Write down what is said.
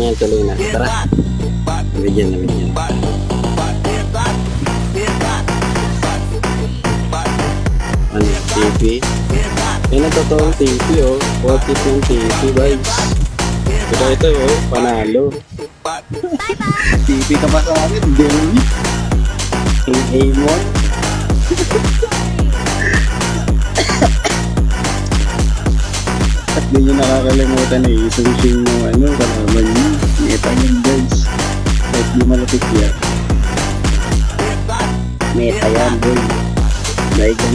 yan, tuloy na. Tara. Nabigyan. Ano, TV? Yan ang totoong TV, oh. What if yung TV, guys? Pero ito, oh, panalo. TV ka pa sa akin, Demi. Yung A1. At di nyo nakakalimutan eh, isang-sing mo kalaman nyo. Meta yan guys. Kahit di malapit yan. Meta yan boy. Dahil ganun.